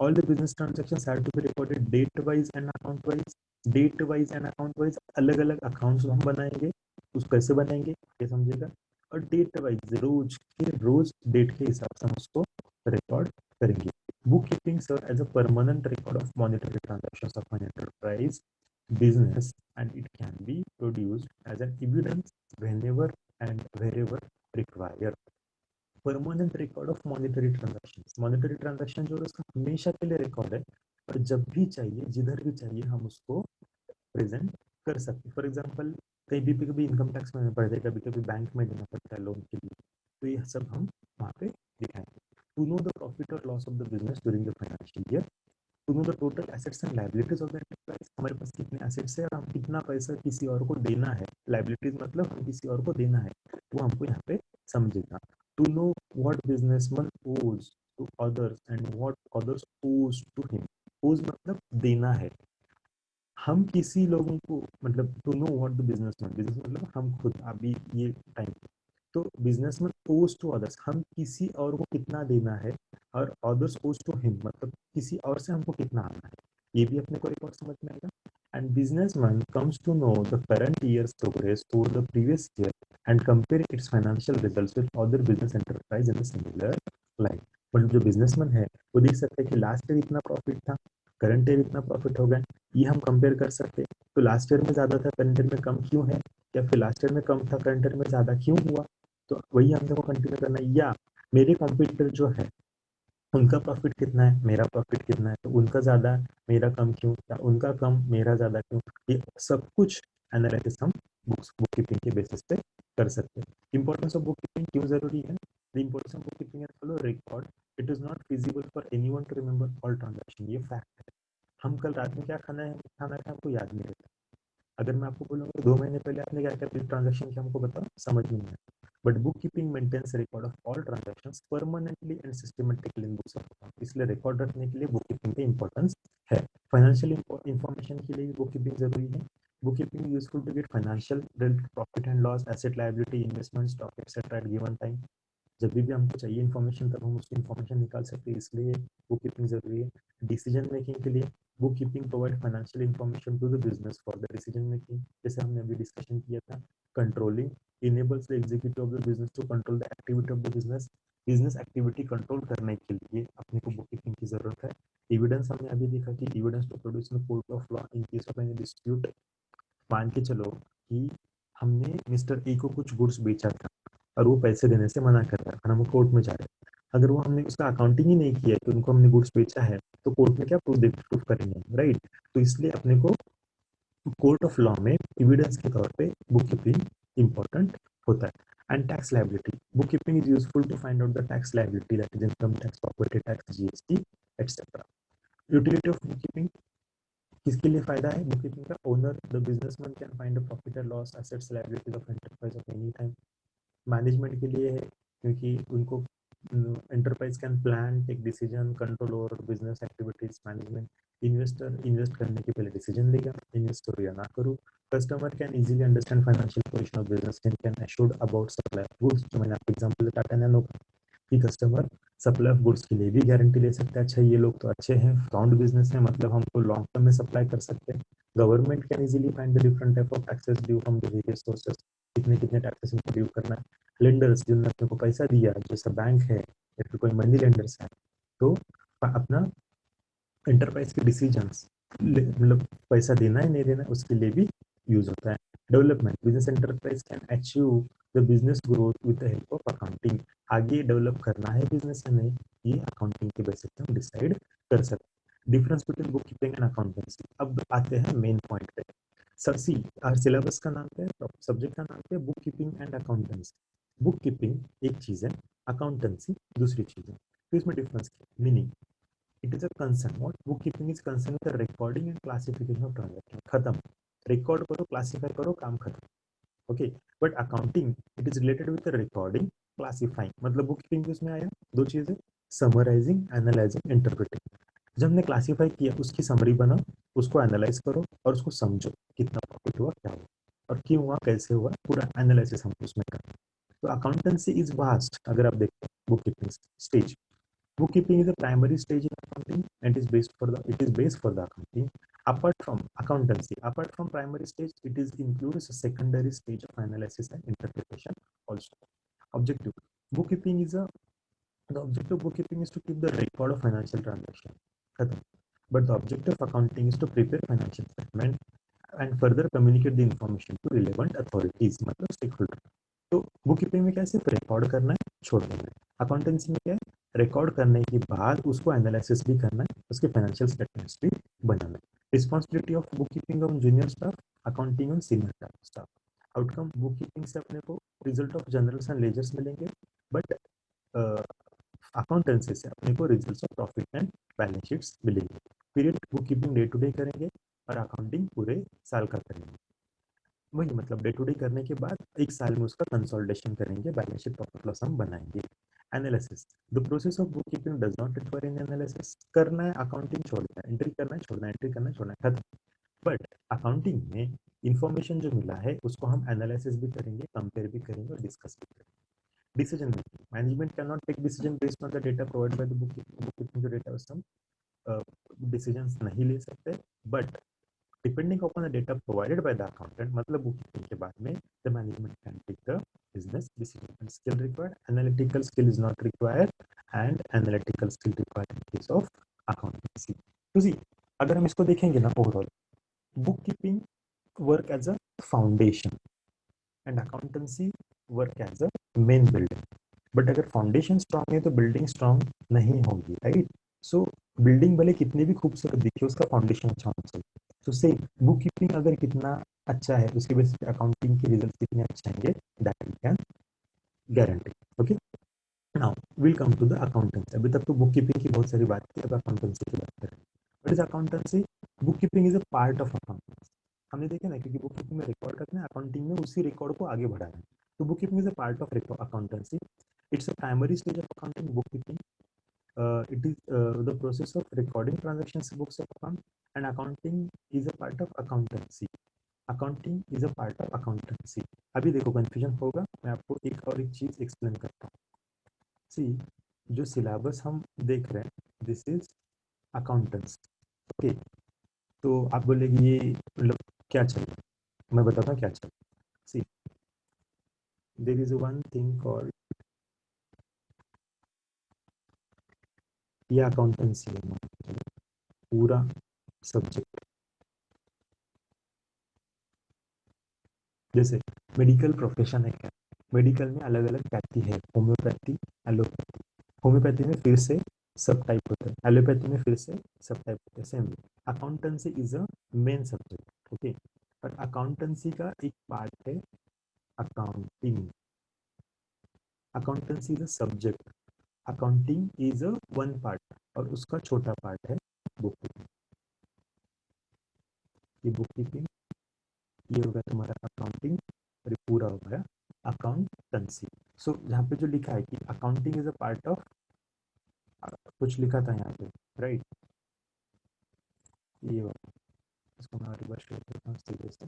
all the business transactions have to be recorded date wise and account wise। Date wise and account wise अलग अलग अकाउंट्स हम बनाएंगे, उस कैसे बनाएंगे ये समझिएगा। और डेट वाइज रोज के रोज डेट के हिसाब से हम उसको रिकॉर्ड करेंगे। Bookkeeping serve as a permanent record of monetary transactions of an enterprise business, and it can be produced as an evidence whenever and wherever required। Permanent record of monetary transaction, monetary transaction जो है उसका हमेशा के लिए record है, और जब भी चाहिए जिधर भी चाहिए हम उसको प्रेजेंट कर सकते हैं। फॉर एग्जांपल कहीं भी कभी इनकम टैक्स में पड़ जाए, कभी कभी बैंक में देना पड़ता है लोन के लिए, तो ये सब हम वहाँ पे दिखाएंगे। टू नो द प्रॉफिट और loss of the business during the financial year, to know the total assets and liabilities of the enterprise, हमारे पास कितने एसेट्स है और हम कितना पैसा किसी और को देना है, लायबिलिटीज मतलब हम किसी और को देना है, वो हमको यहाँ पे समझेगा। To know what businessman owes to others and what others owes to him. Owes मतलब देना है, हम किसी लोगों को, मतलब to know what the businessman, business मतलब हम खुद अभी ये टाइम, तो बिजनेसमैन ओज टू अदर्स, हम किसी और को कितना देना है, और अदर्स ओज टू हिम मतलब किसी और से हमको कितना आना है, ये भी अपने को रिकॉर्ड समझ में आएगा। And businessman comes to know the current year's progress over the previous year and compare its financial results with other business enterprise in the similar line. मतलब जो बिजनेसमैन है वो देख सकते हैं कि लास्ट ईयर इतना प्रॉफिट था, करंट ईयर इतना प्रॉफिट हो गया, ये हम कंपेयर कर सकते हैं। तो लास्ट ईयर में ज्यादा था, करंट ईयर में कम क्यों है, या फिर लास्ट ईयर में कम था करंट ईयर में ज्यादा क्यों हुआ, तो वही हम देखो कंटिन्यू करना है। या मेरे कॉम्पिटिटर जो है उनका प्रॉफिट कितना है, मेरा प्रॉफिट कितना है, तो उनका ज्यादा है मेरा कम क्यों, या उनका कम मेरा ज्यादा क्यों, ये सब कुछ एनालिसिस हम बुक कीपिंग के बेसिस पे कर सकते हैं। इंपॉर्टेंस ऑफ बुक कीपिंग क्यों जरूरी है? The importance of book keeping as follow record, it is not feasible for anyone to remember all transaction, ये फैक्ट है। हम कल रात में क्या खाना है हमको याद नहीं रहता। अगर मैं आपको बोलूँगा 2 महीने पहले आपने क्या क्या ट्रांजेक्शन किया हमको बताओ, समझ में नहीं आया। But bookkeeping maintains record of all transactions permanently and systematically in books of account, इसलिए रिकॉर्ड रखने के लिए बुक कीपिंग की इंपॉर्टेंस है। फाइनेंशियल इंफॉर्मेशन के लिए बुक कीपिंग जरूरी है। Book keeping useful to get financial profit and loss, asset liability, investment, stock etcetera at given time. जब भी हमको चाहिए इन्फॉर्मेशन तब हम उसकी इन्फॉर्मेशन निकाल सकते हैं, इसलिए बुक कीपिंग जरूरी है। डिसीजन मेकिंग के लिए bookkeeping provide financial information to the business for the decision making, जैसे हमने अभी डिस्कशन किया था। Controlling enables the executive of the business to control the activity of the business. Business activity control करने के लिए अपने को बुक कीपिंग की जरूरत है। एविडेंस हमने अभी देखा कि evidence to produce in court of law in case of any dispute. मान के चलो कि हमने मिस्टर ए को कुछ गुड्स बेचा था और वो पैसे देने से मना कर रहा है और हम कोर्ट में जा रहे हैं। अगर वो हमने उसका अकाउंटिंग ही नहीं किया कि उनको हमने गुड्स बेचा है, तो कोर्ट में क्या प्रूफ करेंगे, राइट? तो इसलिए अपने को कोर्ट ऑफ लॉ में एविडेंस के तौर पे बुक कीपिंग इंपॉर्टेंट होता है। And tax liability, book keeping is useful to find out the tax liability, that is income tax, property tax, GST etcetera. Utility of book keeping, किसके लिए फायदा है बुक कीपिंग का? Owner, the businessman can find a profit और loss, assets, liabilities of enterprise of any time. Management के लिए है, क्योंकि उनको enterprise can plan, take decision, control over business activities, management. Investor invest करने के पहले डिसीजन लेगा, इन्वेस्ट करो या ना करो। Customer can easily understand financial position of business and can assured about supply of goods, जो मैंने आपको एग्जांपल टाटा नैनो कि कस्टमर सप्लाई ऑफ गुड्स के लिए भी गारंटी ले सकता है, अच्छा ये लोग तो अच्छे हैं, साउंड बिजनेस है, मतलब हमको लॉन्ग टर्म में सप्लाई कर सकते हैं। Government can easily find the different type of taxes due from the various sources, कितने कितने टैक्सेस इनको ड्यू करना है। लेंडर्स, जिन्होंने अपने को पैसा दिया, जैसा बैंक है या फिर कोई मनी लेंडर्स है, तो अपना एंटरप्राइज के डिसीजंस, मतलब पैसा देना है नहीं देना, उसके लिए भी यूज होता है। Development, business enterprise can achieve the business growth with the help of accounting. आगे डेवलप करना है बिजनेस हमें, ये अकाउंटिंग के बेसिस पे हम डिसाइड कर सकते हैं। Difference between book keeping and accountancy, अब आते हैं मेन पॉइंट पे। सरसी, सिलेबस का नाम क्या है, सब्जेक्ट का नाम क्या है? Book keeping and accountancy. Book keeping एक चीज है, अकाउंटेंसी दूसरी चीज है, तो इसमें डिफरेंस क्या है? Meaning, it is a concern, what bookkeeping is concerned with the recording and classification of transaction, खत्म। रिकॉर्ड करो, क्लासिफाई करो, काम खत्म। Okay, but accounting it is related with the recording, classifying, मतलब बुक कीपिंग उसमें आया दो चीजें, समराइजिंग, एनालाइजिंग, इंटरप्रेटिंग। जब हमने क्लासिफाई किया, उसकी समरी बनाओ, उसको एनालाइज करो और उसको समझो, कितना प्रॉफिट हुआ, क्या हुआ और क्यों हुआ, कैसे हुआ, पूरा एनालिसिस हम उसमें करते हैं। तो अकाउंटेंसी इज वास्ट, अगर आप देखते हैं book keeping stage. Bookkeeping is a primary stage in accounting and it is based for the accounting. Apart from accountancy, apart from primary stage, it is includes a secondary stage of analysis and interpretation also. Objective bookkeeping is a the objective of bookkeeping is to keep the record of financial transaction. But the objective of accounting is to prepare financial statement and further communicate the information to relevant authorities, मतलब stakeholder. तो book keeping में क्या है, सिर्फ record करना है, छोड़ देना है। अकाउंटेंसी में क्या है, रिकॉर्ड करने के बाद उसको एनालिसिस भी करना है, उसके फाइनेंशियल स्टेटमेंट्स भी बनाना है। Responsibility of book keeping on junior staff, accounting on senior staff. Outcome book keeping से अपने को result of journals and ledgers मिलेंगे, बट अकाउंटेंसी से अपने को result of profit and balance sheets मिलेंगे। Period book keeping day to day करेंगे और अकाउंटिंग पूरे साल का करेंगे। वही मतलब डे टू डे करने के बाद एक साल में उसका कंसोलिडेशन करेंगे, बैलेंस शीट प्रॉफिट लॉस हम बनाएंगे। Analysis, the process of book keeping does not require an analysis, करना है अकाउंटिंग, छोड़ना है एंट्री, करना है छोड़ना है एंट्री, करना है छोड़ना है, खत्म। बट अकाउंटिंग में इंफॉर्मेशन जो मिला है उसको हम एनालिसिस भी करेंगे, कंपेयर भी करेंगे और डिस्कस भी करेंगे। Decision making, management cannot take decision based on the data provide by the book keeping, जो डेटा उससे हम डिसीजन नहीं ले सकते, but depending upon the data provided by the accountant, मतलब bookkeeping के बाद में the management can take the business decision. And skill required, analytical skill is not required and analytical skill required in case of accountancy. तो see, अगर हम इसको देखेंगे ना overall, bookkeeping work as a foundation and accountancy work as a main building. But अगर foundation strong है तो building strong नहीं होगी, राइट? सो बिल्डिंग भले कितनी भी खूबसूरत दिखे, उसका फाउंडेशन अच्छा होना चाहिए। तो से बुक कीपिंग अगर कितना अच्छा है, उसके बेसिस पे अकाउंटिंग के रिजल्ट कितने अच्छे आएंगे, that we can guarantee. Okay, now will come to the accountancy. अभी तक तो बुक कीपिंग की बहुत सारी बात की, अब अकाउंटेंसी की बात करें। What is accountancy? Book keeping is a part of accountancy. हमने देखा ना, क्योंकि बुक कीपिंग में रिकॉर्ड रखना है, अकाउंटिंग में उसी रिकॉर्ड को आगे बढ़ाना है। तो book keeping is a part of accountancy. It's a primary stage of accounting, bookkeeping. It is the process of recording transactions, books of account, and accounting is a part of accountancy. Accounting is a part of accountancy. अभी देखो confusion होगा, मैं आपको एक और एक चीज explain करता हूँ। सी, जो सिलेबस हम देख रहे हैं दिस इज अकाउंटेंट्स। ओके, तो आप बोलेगी ये मतलब क्या चाहिए, मैं बताता हूँ क्या चाहिए। See, there is one thing called, ये अकाउंटेंसी है मान के चलो, पूरा सब्जेक्ट। जैसे मेडिकल प्रोफेशन है क्या, मेडिकल में अलग अलग पैथी है, होम्योपैथी, एलोपैथी। होम्योपैथी में फिर से सब टाइप होते हैं, एलोपैथी में फिर से सब टाइप होते हैं। Same accountancy is a main subject. Okay, और अकाउंटेंसी का एक पार्ट है accounting. Accountancy is a subject, accounting is a one part, और उसका छोटा पार्ट है बुक कीपिंग। ये बुक कीपिंग, ये हो गया तुम्हारा अकाउंटिंग, और ये पूरा हो गया अकाउंटेंसी। सो यहाँ पे जो लिखा है कि accounting is a part of, कुछ लिखा था यहाँ पे, राइट, ये वाला, इसको मैं रिवर्स कर देता हूँ सीधे से।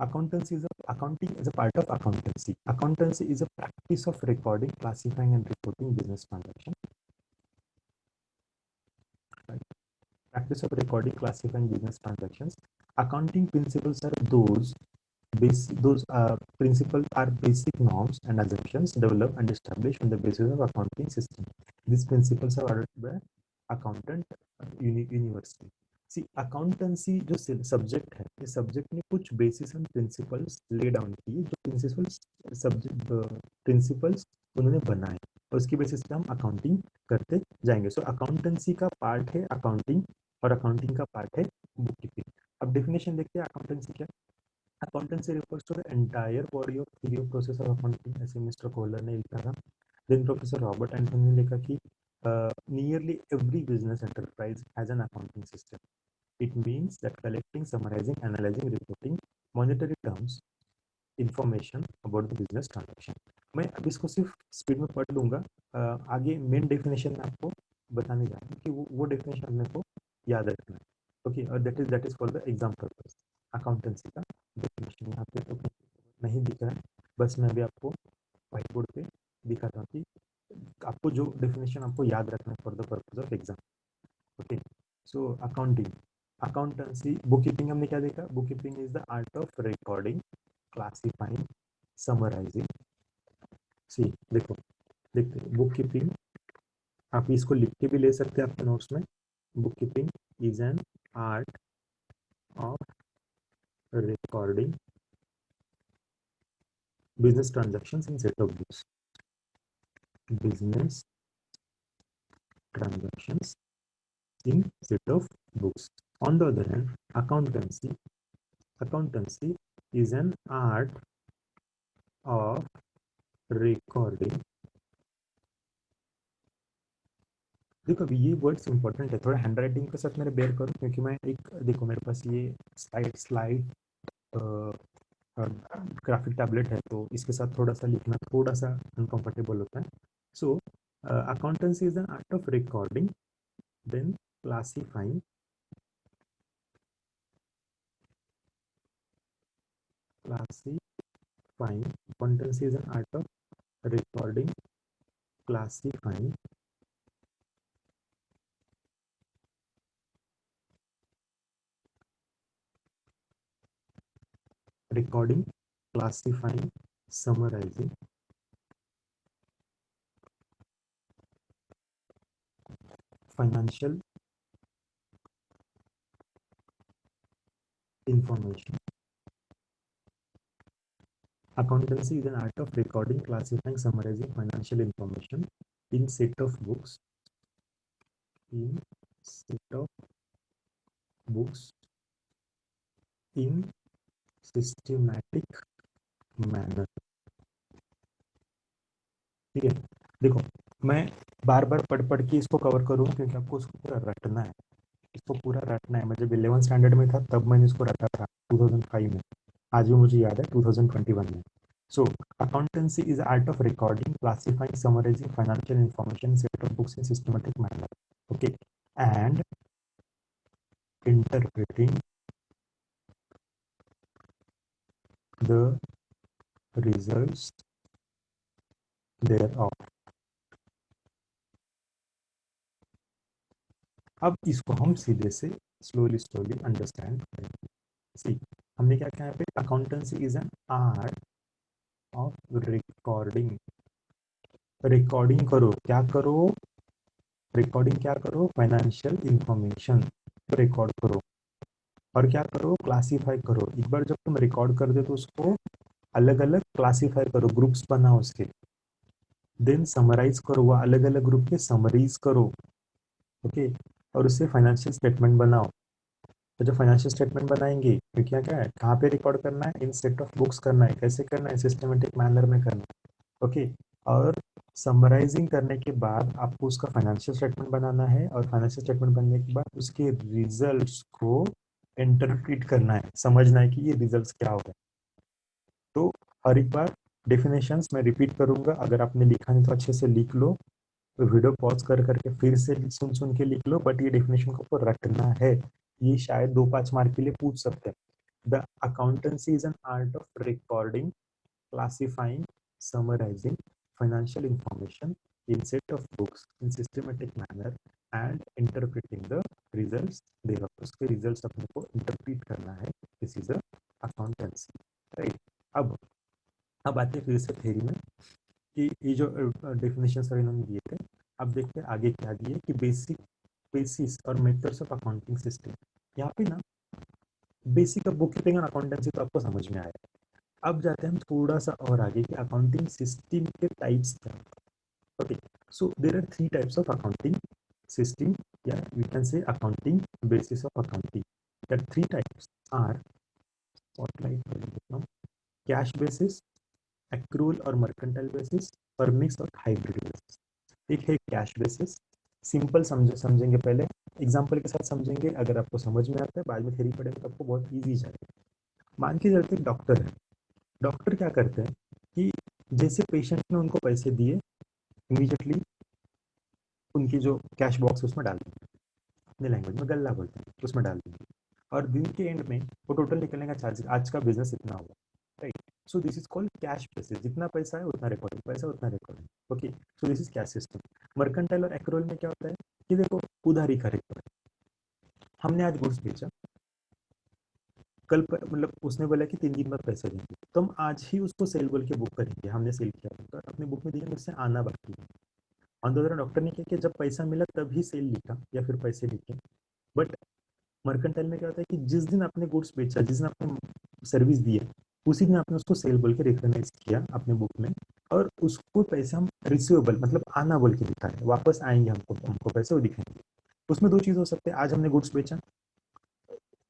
Accountancy is a, accounting is a part of accountancy. Accountancy is a practice of recording, classifying, and reporting business transactions. Right? Practice of recording, classifying business transactions. Accounting principles are those principles are basic norms and assumptions developed and established on the basis of accounting system. These principles are adopted by accountant university. See, accountancy जो subject है, इस subject में कुछ basis and principles lay down किए, जो principles subject principles उन्होंने बनाए, और उसकी बेसिस पे हम अकाउंटिंग करते जाएंगे। सो अकाउंटेंसी का पार्ट है अकाउंटिंग, और अकाउंटिंग का पार्ट है बुक कीपिंग। अब डेफिनेशन देखते हैं अकाउंटेंसी क्या। Accountancy refers to the entire body of theory of process of accounting, ऐसे मिस्टर कोहलर ने लिखा था। Then Professor Robert Anton ने लिखा कि nearly every business enterprise has an accounting system. It means that collecting, summarizing, analyzing, reporting monetary terms, information about the business transaction. मैं अब इसको सिर्फ स्पीड में पढ़ लूंगा, आगे मेन डेफिनेशन में आपको बताने जा रहा हूँ कि वो डेफिनेशन मेरे को याद रखना है। ओके, और that is for the exam purpose. Accountancy का डेफिनेशन यहाँ पे तो नहीं दिख रहा है, बस मैं अभी आपको व्हाइट बोर्ड पे दिखाता हूँ कि आपको जो डेफिनेशन आपको याद रखना है for the purpose of exam. Okay, so accounting, accountancy, book keeping हमने क्या देखा, book keeping is the art of recording, classifying, summarising. See, देखो देखते बुक कीपिंग, आप इसको लिख के भी ले सकते हैं आपके नोट्स में। Book keeping is an art of recording business transactions in set of books. Business transactions in set of books. On the other hand, accountancy is an art of recording। देखो अभी ये वर्ड्स इंपॉर्टेंट है, थोड़ा hand writing के साथ मेरे bear करो, क्योंकि मैं एक देखो मेरे पास ये स्लाइड ग्राफिक टैबलेट है, तो इसके साथ थोड़ा सा लिखना थोड़ा सा अनकंफर्टेबल होता है। So accountancy is an art of recording, then classifying, accountancy is an art of recording, classifying, summarizing, financial information. Accountancy is an art of recording, classifying, summarizing financial information in set of books, in set of books in systematic manner। ठीक है, देखो मैं बार बार पढ़ पढ़ के इसको cover करूँ, क्योंकि आपको उसको पूरा रटना है, इसको पूरा रटना है। मैं जब 11 स्टैंडर्ड में था तब मैंने इसको रटा था 2005 में, आज भी मुझे याद है 2021 में। So accountancy is art of recording, classifying, summarising financial information set of books in systematic manner, okay, and interpreting the results thereof. अब इसको हम सीधे से स्लोली स्लोली अंडरस्टैंड करेंगे। सी, हमने क्या कहा पे, accountancy is an art of recording. Recording करो, क्या करो, रिकॉर्डिंग क्या करो, फाइनेंशियल इंफॉर्मेशन रिकॉर्ड करो। और क्या करो, क्लासीफाई करो। एक बार जब तुम रिकॉर्ड कर दो तो उसको अलग अलग क्लासीफाई करो, ग्रुप्स बनाओ उसके। देन समराइज करो, वो अलग अलग ग्रुप के समरीज करो। ओके, और उससे फाइनेंशियल स्टेटमेंट बनाओ। तो जो फाइनेंशियल स्टेटमेंट बनाएंगे तो क्या क्या है, कहाँ पे रिकॉर्ड करना है, इन सेट ऑफ बुक्स करना है। कैसे करना है, सिस्टमेटिक मैनर में करना है। ओके, और समराइजिंग करने के बाद आपको उसका फाइनेंशियल स्टेटमेंट बनाना है, और फाइनेंशियल स्टेटमेंट बनने के बाद उसके रिजल्ट्स को इंटरप्रेट करना है, समझना है कि ये रिजल्ट्स क्या हो रहे हैं। तो हर एक बार डेफिनेशंस मैं रिपीट करूंगा, अगर आपने लिखा नहीं तो अच्छे से लिख लो, तो वीडियो पॉज कर करके फिर से सुन सुन के लिख लो, बट ये डेफिनेशन को आपको रटना है। ये शायद 2-5 मार्क के लिए पूछ सकते हैं। The accountancy is an art of recording, classifying, summarizing financial information in set of books in systematic manner and interpreting the results thereof. उसके results अपने को interpret करना है। This is a accountancy, right? अब आते हैं फिर से थ्योरी में, कि ये जो डेफिनेशन सर इन्होंने दिए थे। अब देखते हैं आगे क्या दिए, कि बेसिक बेसिस और मेथड्स ऑफ अकाउंटिंग सिस्टम। यहाँ पे ना बेसिक ऑफ बुक कीपिंग और अकाउंटेंसी तो आपको समझ में आया। अब जाते हैं हम थोड़ा सा और आगे कि अकाउंटिंग सिस्टम के टाइप्स क्या हैं। Okay, so there are 3 types of accounting system, या we can say accounting basis of accounting. That 3 types are, spotlight कर देता हूँ, कैश बेसिस, एक्रूअल और मर्केंटाइल बेसिस, और मिक्स और हाइब्रिड बेसिस। एक है कैश बेसिस, सिंपल समझेंगे पहले, एग्जांपल के साथ समझेंगे। अगर आपको समझ में आता है बाद में थ्योरी पढ़ेंगे तो आपको बहुत ईजी जाएगा। मान के चलते डॉक्टर है, डॉक्टर क्या करते हैं कि जैसे पेशेंट ने उनको पैसे दिए, इमीडिएटली उनकी जो कैश बॉक्स उसमें डाल देंगे, अपने लैंग्वेज में गल्ला बोलते हैं, उसमें डाल देंगे। और दिन के एंड में वो टोटल निकलने का चार्ज, आज का बिजनेस इतना होगा, right? So this is called cash basis, जितना पैसा है उतना रिकॉर्डिंग, पैसा उतना recording. Okay, so this is cash system. Mercantile और एक्रूअल में क्या होता है कि देखो, उधारी का रिकॉर्ड, हमने आज गुड्स बेचा, कल मतलब उसने बोला कि 3 दिन बाद पैसे देंगे, तो हम आज ही उसको सेल बोल के बुक करेंगे, हमने सेल किया तो अपनी बुक में देखेंगे उससे आना बाकी है। ऑन द अदर डॉक्टर ने क्या किया, जब पैसा मिला तभी सेल लिखा या फिर पैसे लिखे। बट मर्केंटाइल में क्या होता है कि जिस दिन आपने गुड्स बेचा, जिस दिन आपने सर्विस दी है, उसी दिन आपने उसको सेल बोल के रिकॉग्नाइज किया अपने बुक में, और उसको पैसा हम रिसीवेबल मतलब आना बोल के दिखा है, वापस आएंगे हमको, हमको पैसे वो दिखाएंगे। उसमें 2 चीज़ हो सकते हैं, आज हमने गुड्स बेचा,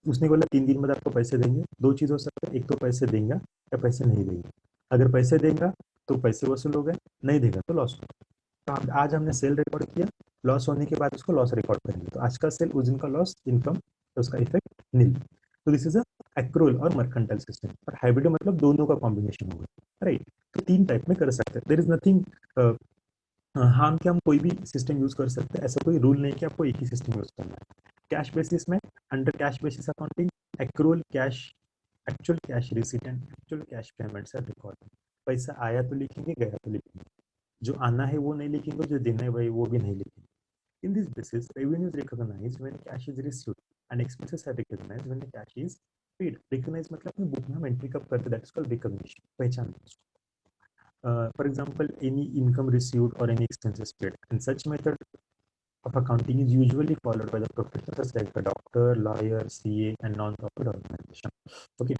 उसने बोला 3 दिन बाद आपको पैसे देंगे। 2 चीज़ हो सकते हैं, एक तो पैसे देंगे या पैसे नहीं देंगे। अगर पैसे देंगे तो पैसे वसूल हो गए, नहीं देगा तो लॉस हो। तो आज हमने सेल रिकॉर्ड किया, लॉस होने के बाद उसको लॉस रिकॉर्ड करेंगे, तो आज का सेल उस दिन का लॉस इनकम, तो उसका इफेक्ट नील। तो दिस इज अ एक्रूअल और मर्केंटाइल सिस्टम। और हाइब्रिड मतलब दोनों का कॉम्बिनेशन होगा, राइट? तो 3 टाइप में कर सकते हैं, देयर इज नथिंग हम क्या, हम कोई भी सिस्टम यूज कर सकते हैं, ऐसा कोई रूल नहीं कि आपको एक ही सिस्टम यूज करना है। कैश बेसिस में, under cash basis accounting, accrual cash, actual cash receipt and actual cash payments are record. पैसा आया तो लिखेंगे, गया तो लिखेंगे, जो आना है वो नहीं लिखेंगे, जो देना है भाई वो भी नहीं लिखेंगे। In this basis, revenue is recognized when cash is received and expenses are recognized when the cash is paid. Recognize मतलब अपनी बुक में हम एंट्री कब करते हैं, that is called recognition, पहचान। For example, any income received or any expenses paid. And such method of accounting is usually followed by the professionals like a doctor, lawyer, CA, and non-profit organization. Okay,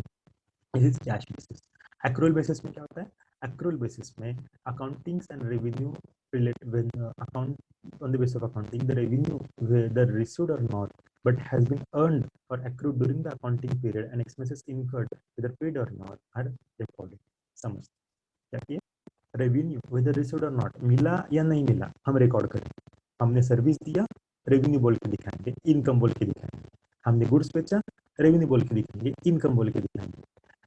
this is cash basis. Accrual basis में क्या होता है? Accrual basis में accountings and revenue relate when account on the basis of accounting, the revenue whether received or not, but has been earned or accrued during the accounting period and expenses incurred whether paid or not are recorded. समझ क्या किया? Revenue weather received और not, मिला या नहीं मिला हम record करेंगे। हमने सर्विस दिया, रेवेन्यू बोल के दिखाएंगे, इनकम बोल के दिखाएंगे। हमने गुड्स बेचा, रेवेन्यू बोल के दिखाएंगे, इनकम बोल के दिखाएंगे।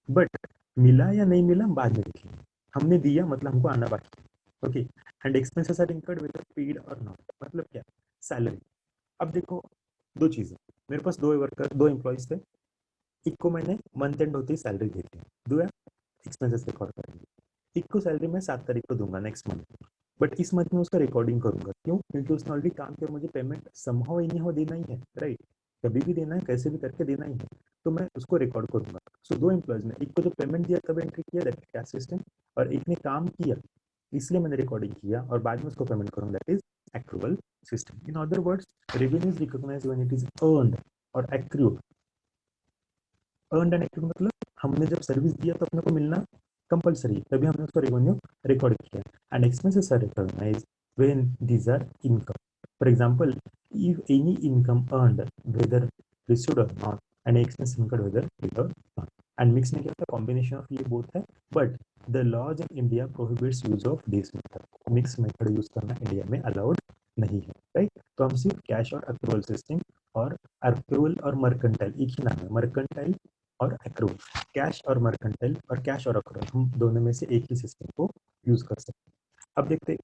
बट मिला या नहीं मिला बाद में देखेंगे। हमने दिया मतलब हमको आना बाकी है। Okay, and expenses are incurred whether paid और नॉट, मतलब क्या, सैलरी। अब देखो 2 चीजें, मेरे पास 2 वर्कर 2 एम्प्लॉयज थे, एक को मैंने मंथ एंड होते ही सैलरी दे दी, दो एक्सपेंसेस रिकॉर्ड करेंगे। एक को सैलरी मैं 7 तारीख को दूंगा नेक्स्ट मंथ, बट इस मंथ में उसका रिकॉर्डिंग करूंगा। क्यों? क्योंकि उसने ऑलरेडी काम किया, मुझे पेमेंट समहाउ इन हो देना ही है, राइट? कभी भी देना है, कैसे भी करके देना ही है, तो मैं उसको रिकॉर्ड करूंगा। सो दो एम्प्लॉयज ने, एक को जो पेमेंट दिया तब एंट्री किया दैट कैश सिस्टम, और एक ने काम किया इसलिए मैंने रिकॉर्डिंग किया और बाद में उसको पेमेंट करूंगा, that is accrual system. In other words, revenue is recognised when it is earned और एक्रूड। अर्नड एंड एक्रूड मतलब हमने जब सर्विस दिया तो अपने को मिलना कंपलसरी है, तभी हमने उसको रेवेन्यू रिकॉर्ड किया। And expenses are recognised when these are income. For example, if any income earned whether received or not and expense incurred whether paid or not, and mix में क्या होता है, कॉम्बिनेशन ऑफ ये both है, but the laws in India prohibits use of this method. Mix method use करना India में allowed नहीं है, राइट? तो हम सिर्फ कैश और अक्रूवल सिस्टम, और अक्रूवल और मर्केंटाइल एक ही नाम है, मर्केंटाइल और अक्रूवल, कैश और मर्केंटाइल और कैश और अक्रूवल, हम दोनों में से एक ही सिस्टम को यूज कर सकते हैं। अब देखते हैं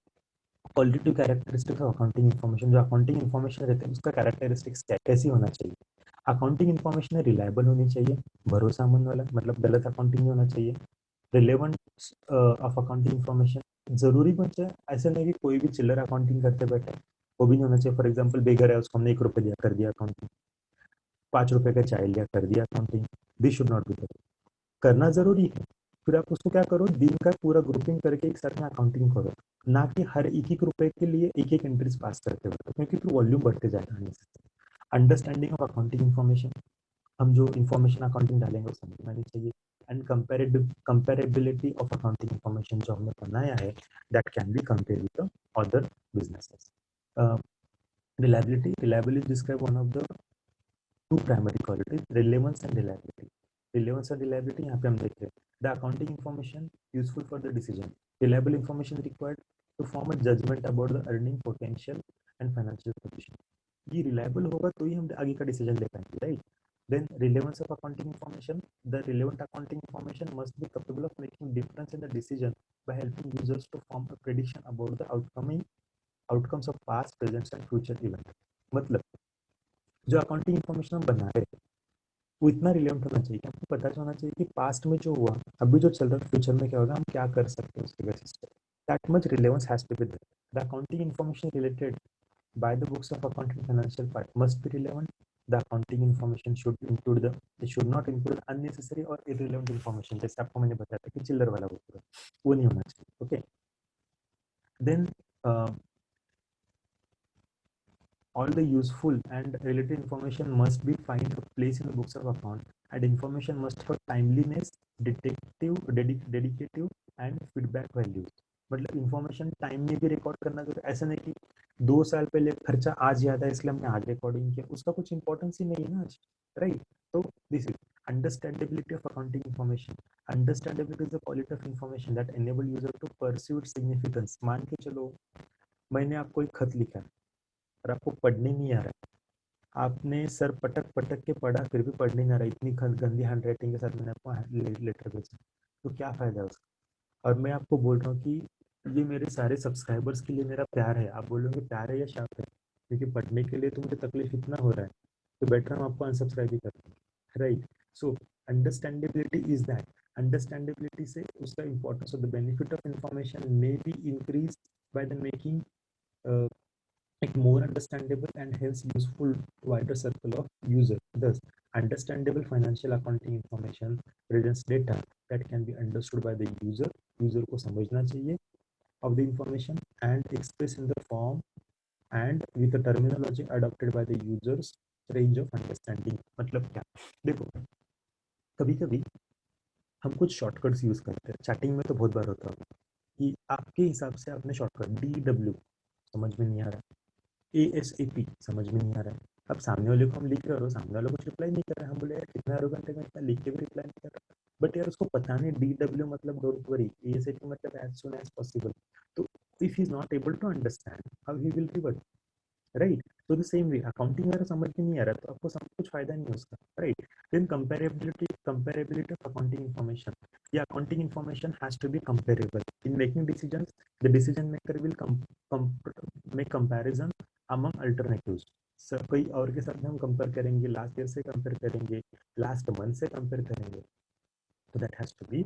qualitative characteristics of accounting information. जो अकाउंटिंग इन्फॉर्मेशन रहते हैं उसका कैरेक्टरिस्टिक्स कैसी होना चाहिए? अकाउंटिंग इन्फॉर्मेशन रिलायबल होनी चाहिए, भरोसामंद वाला, मतलब गलत अकाउंटिंग नहीं होना चाहिए। रिलेवेंट ऑफ अकाउंटिंग इन्फॉर्मेशन, जरूरी बच्चा ऐसा नहीं कि कोई भी चिल्लर अकाउंटिंग करते बैठे, वो भी नहीं होना चाहिए। फॉर एग्जाम्पल, बेगर है, उसको हमने 1 रुपये दिया, कर दिया अकाउंटिंग। 5 रुपये का चाय लिया, कर दिया accounting. This should not be. करना जरूरी है, फिर आप उसको क्या करो, दिन का पूरा ग्रुपिंग करके एक साथ में अकाउंटिंग करो, ना कि हर एक एक रुपए के लिए एक एक एंट्रीज पास करते हो, क्योंकि फिर वॉल्यूम बढ़ते जाएगा। अंडरस्टैंडिंग ऑफ अकाउंटिंग इन्फॉर्मेशन, हम जो इन्फॉर्मेशन अकाउंटिंग डालेंगे वो समझ में आनी चाहिए। And comparability of accounting information जो हमने बनाया है, that can be compare with other businesses. Reliability describe one of the two primary qualities, relevance and reliability. Relevance और रिलायबिलिटी यहाँ पे हम देख रहे हैं। The accounting information useful for the decision, reliable information required to form a judgement about the earning potential and financial position. ये reliable होगा तो ही हम आगे का डिसीजन ले पाएंगे, right? Then relevance of accounting information. The relevant accounting information must be capable of making difference in the decision by helping users to form a prediction about the outcomes of past, present and future event. मतलब जो accounting information हम बना रहे हैं वो इतना relevant होना चाहिए कि आपको पता होना चाहिए कि पास्ट में जो हुआ, अभी जो चल रहा है, फ्यूचर में क्या होगा, हम क्या कर सकते हैं उसके बेसिस पे। That much relevance has to be there. The accounting information related by the books of accounting financial part must be relevant. The accounting information should include the, it should not include unnecessary or irrelevant information, जैसे आपको मैंने बताया था कि चिल्लर वाला वो नहीं होना चाहिए। Okay, then all the useful and related information must be find a place in the books of account, and information must have timeliness, dedicative and feedback values। मतलब इंफॉर्मेशन टाइम में भी रिकॉर्ड करना जरूरी, ऐसा नहीं कि 2 साल पहले खर्चा आज याद है इसलिए हमने आज रिकॉर्डिंग किया, उसका कुछ इंपॉर्टेंस ही नहीं है ना आज, राइट? तो this is understandability of accounting information. Understandability is the quality of information that enable user to pursue significance. मान के चलो मैंने आपको एक खत लिखा और आपको पढ़ने नहीं आ रहा है, आपने सर पटक पटक के पढ़ा फिर भी पढ़ने नहीं आ रहा, इतनी गंदी हैंड राइटिंग के साथ मैंने आपको लेटर भेजा, तो क्या फायदा है उसका? और मैं आपको बोल रहा हूँ कि ये मेरे सारे सब्सक्राइबर्स के लिए मेरा प्यार है, आप बोलोगे प्यार है या शाप है? क्योंकि पढ़ने के लिए तो मुझे तकलीफ इतना हो रहा है, तो बेटर हम आपको अनसब्सक्राइब ही करते हैं, right? So understandability is that, understandability से उसका importance of the benefit of information may be increase by the making it more understandable and hence useful to wider circle of users. Thus, understandable financial accounting information presents data that can be understood by the user. User को समझना चाहिए of the information and expressed in the form and with the terminology adopted by the users range of understanding। मतलब क्या? देखो, कभी कभी हम कुछ शॉर्टकट्स यूज करते हैं, चैटिंग में तो बहुत बार होता है कि आपके हिसाब से आपने शॉर्टकट DW समझ में नहीं आ रहा, ASAP समझ में नहीं आ रहा है। अब सामने वाले को हम लिख रहे हो, सामने वाला कुछ रिप्लाई नहीं कर रहा है, हम बोले यार कितना एरोगेंट है, मैं इतना लिख के भी रिप्लाई नहीं कर रहा, बट यार उसको पता नहीं DW मतलब डोंट वरी, ASAP मतलब एज सुन एज पॉसिबल। तो if he is not able to understand how he will revert, right? तो द सेम वे अकाउंटिंग वगैरह समझ में नहीं आ रहा तो आपको सब कुछ फायदा नहीं है उसका, right? Then comparability of accounting information, या accounting information has to be comparable in making decisions. The decision maker will make comparison among alternatives. Sir कोई और के साथ में हम कंपेयर करेंगे, लास्ट ईयर से कंपेयर करेंगे, लास्ट मंथ से कंपेयर करेंगे, तो that has to be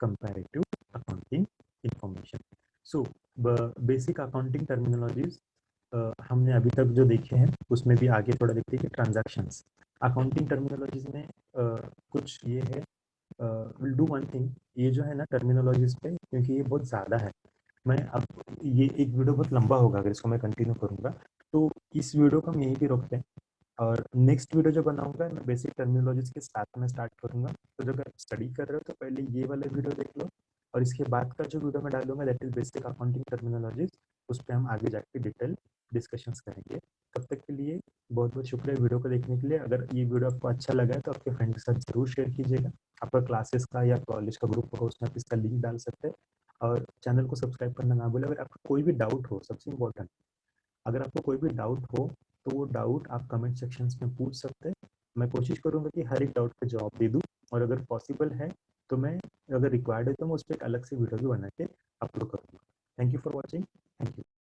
comparative accounting information. So basic accounting terminologies हमने अभी तक जो देखे हैं उसमें भी आगे थोड़ा देखते हैं कि ट्रांजैक्शंस अकाउंटिंग टर्मिनोलॉजीज में कुछ ये है विल डू वन थिंग ये जो है ना टर्मिनोलॉजीज पे क्योंकि ये बहुत ज़्यादा है मैं अब ये एक वीडियो बहुत लंबा होगा अगर इसको मैं कंटिन्यू करूँगा तो इस वीडियो को हम यहीं पे रोकते हैं और नेक्स्ट वीडियो जो बनाऊंगा मैं बेसिक टर्मिनोलॉजीज के साथ में स्टार्ट करूंगा तो जब आप स्टडी कर रहे हो तो पहले ये वाला वीडियो देख लो और इसके बाद का जो वीडियो मैं डालूंगा that is basic accounting terminologies उस पर हम आगे जाके डिटेल डिस्कशंस करेंगे तब तक के लिए बहुत बहुत शुक्रिया वीडियो को देखने के लिए अगर ये वीडियो आपको अच्छा लगा है तो आपके फ्रेंड के साथ जरूर शेयर कीजिएगा आपका क्लासेस का या कॉलेज का ग्रुप होगा उसमें आप इसका लिंक डाल सकते हैं और चैनल को सब्सक्राइब करना ना भूलें अगर आपको कोई भी डाउट हो सबसे इम्पोर्टेंट अगर आपको कोई भी डाउट हो तो वो डाउट आप कमेंट सेक्शंस में पूछ सकते हैं मैं कोशिश करूंगा कि हर एक डाउट का जवाब दे दूं और अगर पॉसिबल है तो मैं अगर रिक्वायर्ड है तो मैं उस पर एक अलग से वीडियो भी बना के अपलोड करूँगा थैंक यू फॉर वॉचिंग